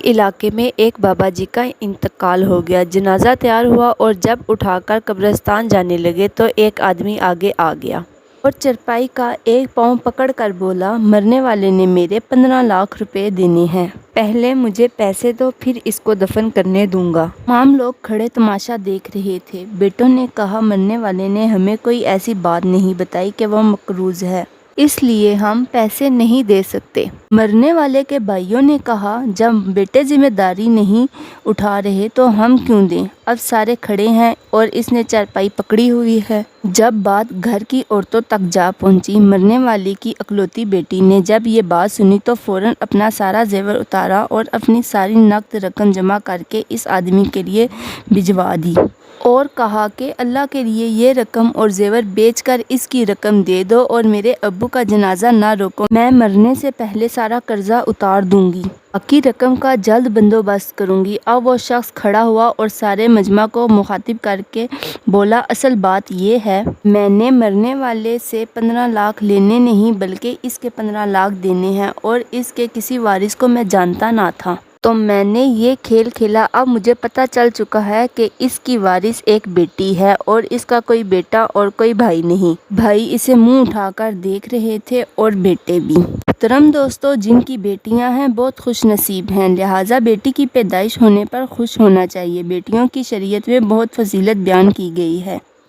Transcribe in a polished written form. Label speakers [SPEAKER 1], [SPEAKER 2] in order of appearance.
[SPEAKER 1] علاقے میں ایک بابا جی کا انتقال ہو گیا۔ جنازہ تیار ہوا اور جب اٹھا کر قبرستان جانے لگے تو ایک آدمی آگے آ گیا اور چرپائی کا ایک پاؤں پکڑ کر بولا، مرنے والے نے میرے 15 لاکھ روپے دینے ہیں، پہلے مجھے پیسے دو پھر اس کو دفن کرنے دوں گا۔ تمام لوگ کھڑے تماشا دیکھ رہے تھے۔ بیٹوں نے کہا، مرنے والے نے ہمیں کوئی ایسی بات نہیں بتائی کہ وہ مقروض ہے، اس لیے ہم پیسے نہیں دے سکتے۔ مرنے والے کے بھائیوں نے کہا، جب بیٹے ذمہ داری نہیں اٹھا رہے تو ہم کیوں دیں؟ اب سارے کھڑے ہیں اور اس نے چارپائی پکڑی ہوئی ہے۔ جب بات گھر کی عورتوں تک جا پہنچی، مرنے والے کی اکلوتی بیٹی نے جب یہ بات سنی تو فوراً اپنا سارا زیور اتارا اور اپنی ساری نقد رقم جمع کر کے اس آدمی کے لیے بھجوا دی اور کہا کہ اللہ کے لیے یہ رقم اور زیور بیچ کر اس کی رقم دے دو اور میرے ابو کا جنازہ نہ روکو، میں مرنے سے پہلے سارا قرضہ اتار دوں گی، باقی رقم کا جلد بندوبست کروں گی۔ اب وہ شخص کھڑا ہوا اور سارے مجمع کو مخاطب کر کے بولا، اصل بات یہ ہے، میں نے مرنے والے سے 15 لاکھ لینے نہیں بلکہ اس کے 15 لاکھ دینے ہیں اور اس کے کسی وارث کو میں جانتا نہ تھا، تو میں نے یہ کھیل کھیلا۔ اب مجھے پتہ چل چکا ہے کہ اس کی وارث ایک بیٹی ہے اور اس کا کوئی بیٹا اور کوئی بھائی نہیں۔ بھائی اسے منہ اٹھا کر دیکھ رہے تھے اور بیٹے بھی۔ محترم دوستو، جن کی بیٹیاں ہیں بہت خوش نصیب ہیں، لہٰذا بیٹی کی پیدائش ہونے پر خوش ہونا چاہیے۔ بیٹیوں کی شریعت میں بہت فضیلت بیان کی گئی ہے۔